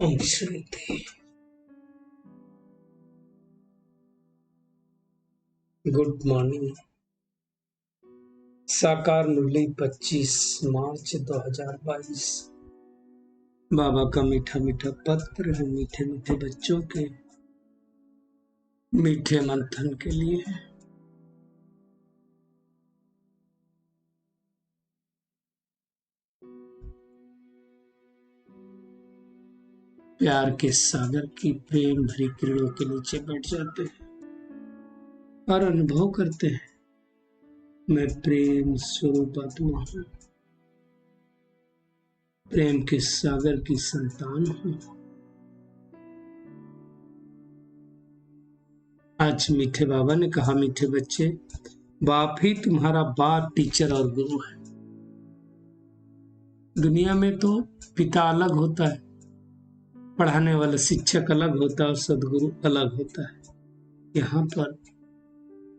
Om Shanti. Good morning. साकार मुरली 25 मार्च 2022। बाबा का मीठा मीठा पत्र है मीठे मीठे बच्चों के मीठे मंथन के लिए। प्यार के सागर की प्रेम भरी किरणों के नीचे बैठ जाते हैं और अनुभव करते हैं, मैं प्रेम स्वरूप आत्मा हूँ, प्रेम के सागर की संतान हूँ। आज मीठे बाबा ने कहा, मीठे बच्चे, बाप ही तुम्हारा बाप, टीचर और गुरु है। दुनिया में तो पिता अलग होता है, पढ़ाने वाला शिक्षक अलग होता है और सदगुरु अलग होता है। यहाँ पर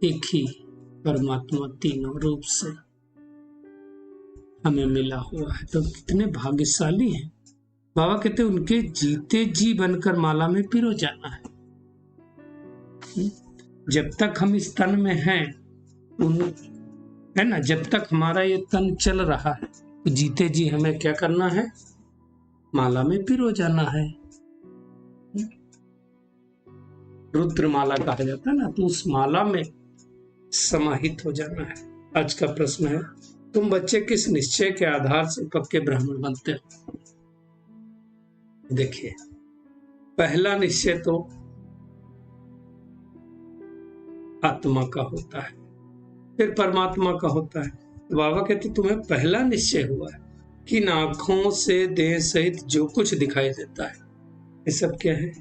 एक ही परमात्मा तीनों रूप से हमें मिला हुआ है, तो कितने भाग्यशाली हैं। बाबा कहते उनके जीते जी बनकर माला में पिरो जाना है। जब तक हम इस तन में हैं, है ना, जब तक हमारा ये तन चल रहा है, तो जीते जी हमें क्या करना है? माला में पिरो जाना है। रुद्र माला कहा जाता है ना, तो उस माला में समाहित हो जाना है। आज का प्रश्न है, तुम बच्चे किस निश्चय के आधार से पक्के ब्राह्मण बनते हो? देखिए, पहला निश्चय तो आत्मा का होता है, फिर परमात्मा का होता है। तो बाबा कहते तुम्हें पहला निश्चय हुआ है कि इन आंखों से देह सहित जो कुछ दिखाई देता है, ये सब क्या है?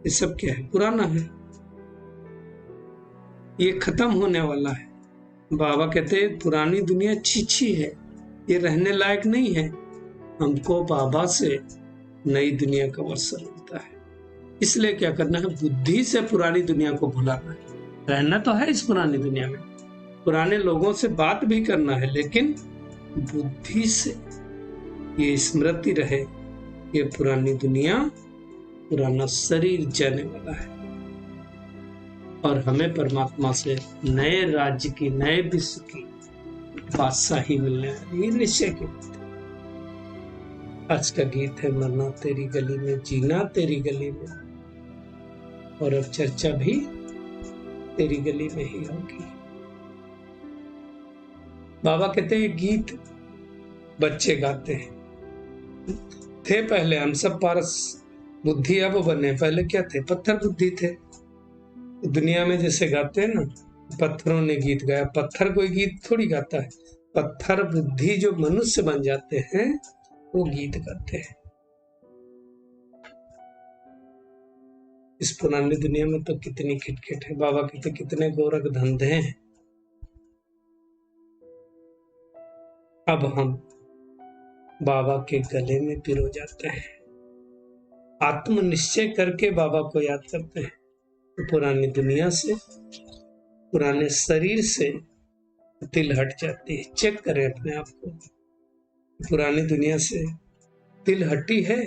ये सब क्या है? पुराना है, ये खत्म होने वाला है। बाबा कहते पुरानी दुनिया छीछी है, ये रहने लायक नहीं है। हमको बाबा से नई दुनिया का अवसर मिलता है, इसलिए क्या करना है? बुद्धि से पुरानी दुनिया को भुलाना है। रहना तो है इस पुरानी दुनिया में, पुराने लोगों से बात भी करना है, लेकिन बुद्धि से ये स्मृति रहे, ये पुरानी दुनिया, पुराना शरीर जाने वाला है और हमें परमात्मा से नए राज्य की, नए विश्व की बादशाही मिलने वाली। ये निश्चय की बात है। आज का गीत है, मरना तेरी गली में, जीना तेरी गली में, और अब चर्चा भी तेरी गली में ही होगी। बाबा कहते हैं गीत बच्चे गाते हैं, थे पहले हम सब पारस बुद्धि अब बने। पहले क्या थे? पत्थर बुद्धि थे। दुनिया में जैसे गाते हैं ना, पत्थरों ने गीत गाया, पत्थर कोई गीत थोड़ी गाता है। पत्थर बुद्धि जो मनुष्य बन जाते हैं, वो गीत गाते हैं। इस पुरानी दुनिया में तो कितनी खिटखिट है। बाबा कहते कितने गोरख धंधे हैं। अब हम बाबा के गले में पिरो जाते हैं, आत्म निश्चय करके बाबा को याद करते हैं, तो पुरानी दुनिया से, पुराने शरीर से दिल हट जाती है। चेक करें अपने आप को, पुरानी दुनिया से दिल हटी है,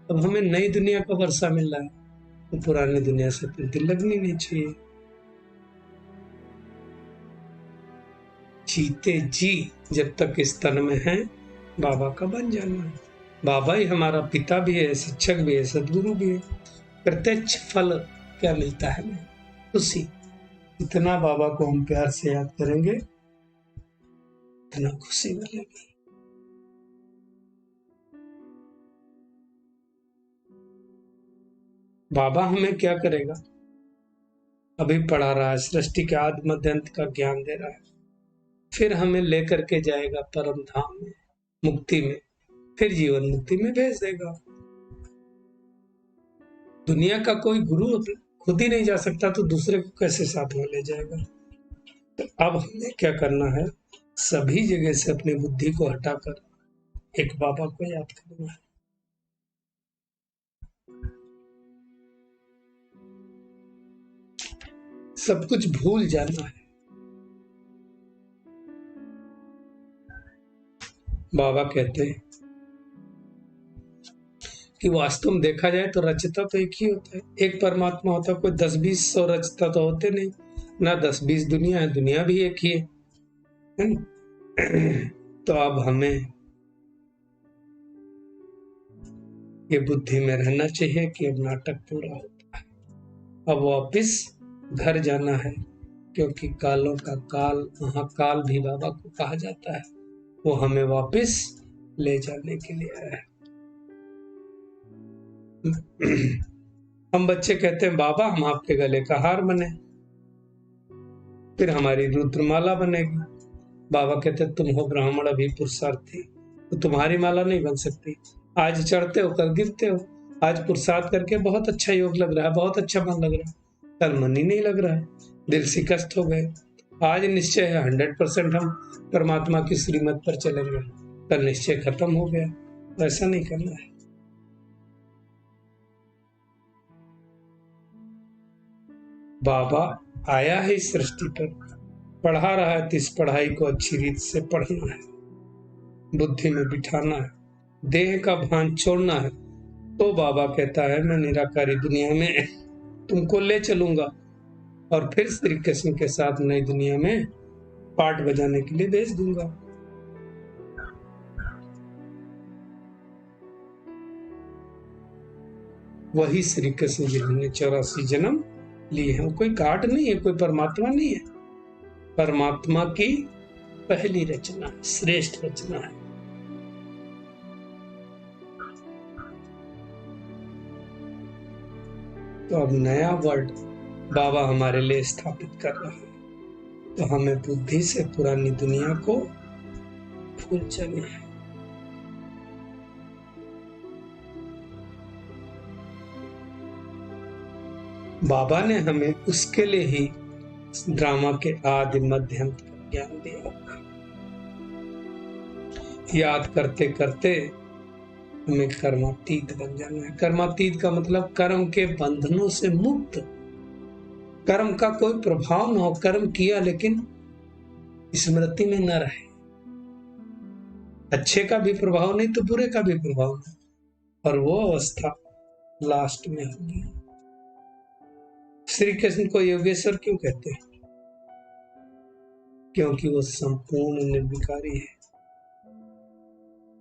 अब हमें नई दुनिया का वर्षा मिल रहा है, तो पुरानी दुनिया से फिर दिल लगनी नहीं चाहिए। जीते जी जब तक इस तन में है, बाबा का बन जाना है। बाबा ही हमारा पिता भी है, शिक्षक भी है, सदगुरु भी है। प्रत्यक्ष फल क्या मिलता है? खुशी। इतना बाबा को हम प्यार से याद करेंगे, इतना खुशी मिलेगी। बाबा हमें क्या करेगा? अभी पढ़ा रहा है, सृष्टि के आदि मध्य अंत का ज्ञान दे रहा है, फिर हमें लेकर के जाएगा परम धाम में, मुक्ति में, फिर जीवन मुक्ति में भेज देगा। दुनिया का कोई गुरु खुद ही नहीं जा सकता, तो दूसरे को कैसे साथ में ले जाएगा? तो अब हमें क्या करना है? सभी जगह से अपनी बुद्धि को हटाकर एक बाबा को याद करना है। सब कुछ भूल जाना है। बाबा कहते हैं कि वास्तव में देखा जाए तो रचता तो एक ही होता है, एक परमात्मा होता है। कोई 10-20 100 रचता तो होते नहीं ना, 10-20 दुनिया है, दुनिया भी एक ही है ना। तो अब हमें ये बुद्धि में रहना चाहिए कि अब नाटक पूरा होता है, अब वापिस घर जाना है, क्योंकि कालों का काल, महाकाल भी बाबा को कहा जाता है, वो हमें वापिस ले जाने के लिए आया है। हम बच्चे कहते हैं बाबा हम आपके गले का हार बने, फिर हमारी रुद्रमाला बनेगी। बाबा कहते तुम हो ब्राह्मण अभी पुरुषार्थी, तो तुम्हारी माला नहीं बन सकती। आज चढ़ते हो कल गिरते हो, आज पुरुषार्थ करके बहुत अच्छा योग लग रहा है, बहुत अच्छा मन लग रहा है, कल मन ही नहीं लग रहा है, दिल शिकस्त हो गए। आज निश्चय है 100% हम परमात्मा की श्रीमत पर चलेंगे, कल निश्चय खत्म हो गया। ऐसा नहीं करना है। बाबा आया है इस सृष्टि पर, पढ़ा रहा है, तो इस पढ़ाई को अच्छी रीत से पढ़ना है, बुद्धि में बिठाना है, देह का भान छोड़ना है। तो बाबा कहता है मैं निराकारी दुनिया में तुमको ले चलूंगा और फिर श्री कृष्ण के साथ नई दुनिया में पाठ बजाने के लिए भेज दूंगा। वही श्री कृष्ण जिन्होंने 84 जन्म लिए हैं, कोई गाठ नहीं है, कोई परमात्मा नहीं है, परमात्मा की पहली रचना, श्रेष्ठ रचना है। तो अब नया वर्ल्ड बाबा हमारे लिए स्थापित कर रहा है, तो हमें बुद्धि से पुरानी दुनिया को भूल जाना है। बाबा ने हमें उसके लिए ही ड्रामा के आदि मध्य अंत का ज्ञान दिया। याद करते करते हमें कर्मातीत बन जाना है। कर्मातीत का मतलब कर्म के बंधनों से मुक्त, कर्म का कोई प्रभाव न हो, कर्म किया लेकिन स्मृति में न रहे, अच्छे का भी प्रभाव नहीं तो बुरे का भी प्रभाव नहीं, और वो अवस्था लास्ट में होगी। श्री कृष्ण को योगेश्वर क्यों कहते हैं? क्योंकि वो संपूर्ण निर्विकारी है।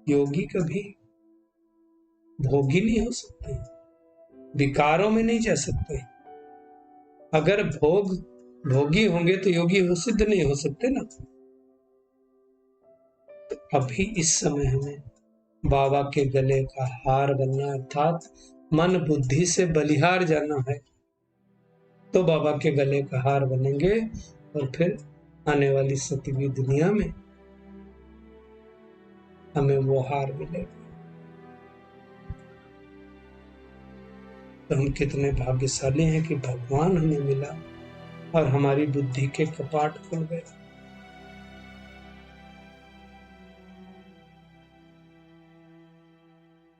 योगी कभी भोगी नहीं हो सकते, विकारों में नहीं जा सकते। अगर भोगी होंगे तो योगी हो सिद्ध नहीं हो सकते ना। तो अभी इस समय हमें बाबा के गले का हार बनना, अर्थात मन बुद्धि से बलिहार जाना है, तो बाबा के गले का हार बनेंगे और फिर आने वाली 7वीं दुनिया में हमें वो हार मिलेगा। तो हम कितने भाग्यशाली हैं कि भगवान हमें मिला और हमारी बुद्धि के कपाट खुल गए।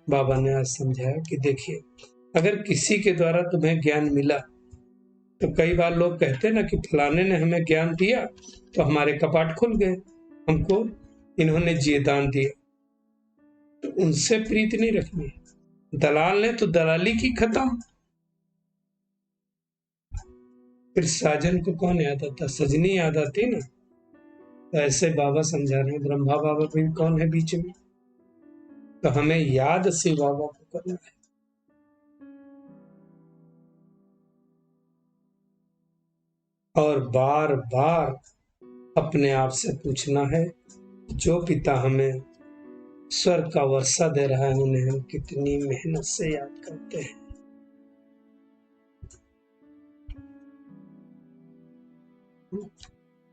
बाबा ने आज समझाया कि देखिए, अगर किसी के द्वारा तुम्हें ज्ञान मिला, तो कई बार लोग कहते हैं ना कि फलाने ने हमें ज्ञान दिया तो हमारे कपाट खुल गए, हमको इन्होंने ये दान दिया। तो उनसे प्रीति नहीं रखनी। दलाल ने तो दलाली की खत्म, फिर साजन को कौन याद आता? सजनी याद आती ना। तो ऐसे बाबा समझा रहे हैं, ब्रह्मा बाबा भी कौन है बीच में, तो हमें याद से बाबा को करना है। और बार बार अपने आप से पूछना है, जो पिता हमें स्वर्ग का वर्षा दे रहा है, उन्हें हम कितनी मेहनत से याद करते हैं।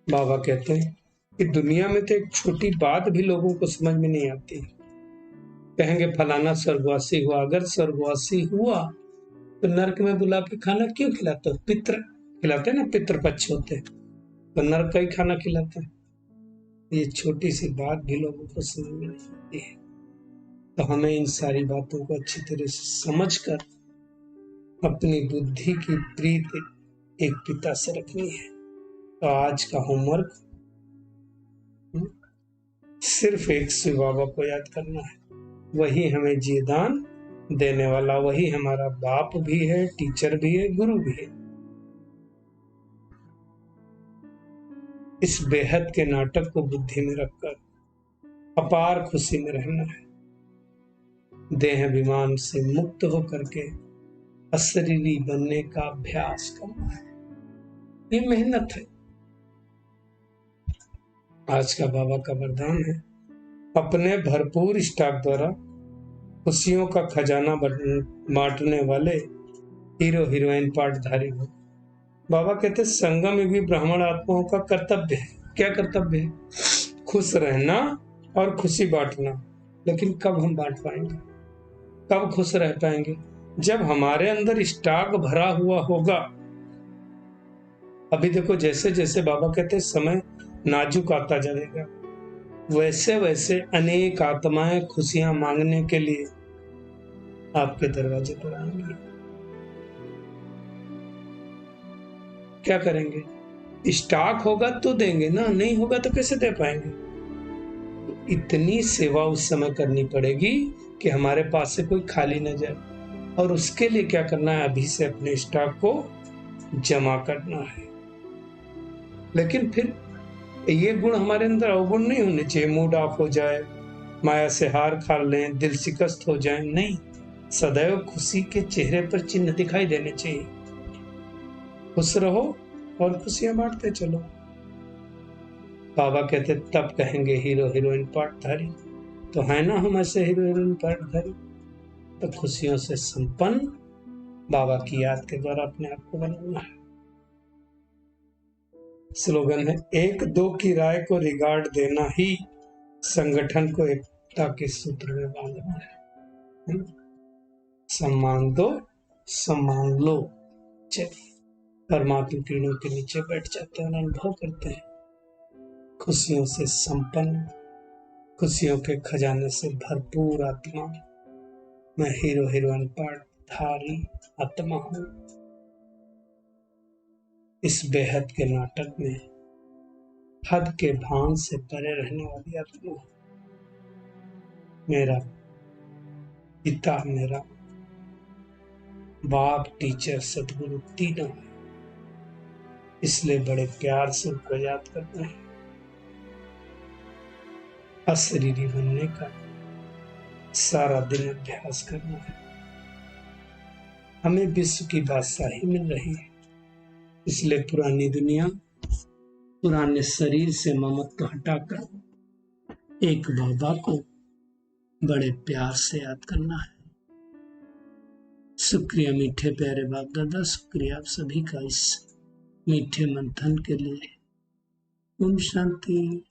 बाबा कहते हैं कि दुनिया में तो एक छोटी बात भी लोगों को समझ में नहीं आती। कहेंगे फलाना स्वर्गवासी हुआ, अगर स्वर्गवासी हुआ तो नरक में बुला के खाना क्यों खिलाते हो? पितृ खिलाते ना, पितृपक्ष होते, तो नरक का ही खाना खिलाते हैं। ये छोटी सी बात भी लोगों को समझ में नहीं आती है। तो हमें इन सारी बातों को अच्छी तरह से समझकर अपनी बुद्धि की प्रीति एक पिता से रखनी है। तो आज का होमवर्क सिर्फ एक शिव बाबा को याद करना है, वही हमें जीदान देने वाला वही हमारा बाप भी है, टीचर भी है, गुरु भी है। इस बेहद के नाटक को बुद्धि में रखकर अपार खुशी में रहना है। देह अभिमान से मुक्त होकर के अशरीरी बनने का अभ्यास करना है। ये मेहनत है। आज का बाबा का वरदान है, अपने भरपूर स्टॉक द्वारा खुशियों का खजाना बांटने वाले हीरो हीरोइन पाठधारी हो। बाबा कहते संगम में भी ब्राह्मण आत्माओं का कर्तव्य है। क्या कर्तव्य है? खुश रहना और खुशी बांटना। लेकिन कब हम बांट पाएंगे? कब खुश रह पाएंगे? जब हमारे अंदर स्टॉक भरा हुआ होगा। अभी देखो, जैसे जैसे बाबा कहते समय नाजुक आता जाएगा, वैसे वैसे अनेक आत्माएं खुशियां मांगने के लिए आपके दरवाजे पर आएंगी। क्या करेंगे? स्टॉक होगा तो देंगे ना, नहीं होगा तो कैसे दे पाएंगे? इतनी सेवा उस समय करनी पड़ेगी कि हमारे पास से कोई खाली न जाए। और उसके लिए क्या करना है? अभी से अपने स्टॉक को जमा करना है। लेकिन फिर ये गुण हमारे अंदर अवगुण नहीं होने चाहिए। मूड ऑफ हो जाए, माया से हार खा लें, दिल शिकस्त हो जाए, नहीं। सदैव खुशी के चेहरे पर चिन्ह दिखाई देने चाहिए। खुश रहो और खुशियां बांटते चलो। बाबा कहते तब कहेंगे हीरो हीरोइन पाठधारी। तो है ना हम ऐसे हीरो हीरोइन पाठधारी? तो खुशियों से संपन्न बाबा की याद के द्वारा अपने आप को बनाना है। स्लोगन है, एक दो की राय को रिगार्ड देना ही संगठन को एकता के सूत्र में बांधना है। सम्मान दो, सम्मान लो। चलिए, परमात्मा किरणों के नीचे बैठ जाते हैं, अनुभव करते हैं खुशियों से संपन्न, खुशियों के खजाने से भरपूर आत्मा। मैं हीरो हीरोइन पाठधारी आत्मा हूं। इस बेहद के नाटक में हद के भान से परे रहने वाली आत्मा। मेरा पिता, मेरा बाप, टीचर, सदगुरु तीनों है। इसलिए बड़े प्यार से उनको याद करना है। अशरीरी बनने का सारा दिन अभ्यास करना है। हमें विश्व की बादशाही मिल रही है। इसलिए पुरानी दुनिया, पुराने शरीर से ममत्व हटाकर एक बाबा को बड़े प्यार से याद करना है। शुक्रिया मीठे प्यारे बाप दादा, शुक्रिया आप सभी का इस मीठे मंथन के लिए। ओम शांति।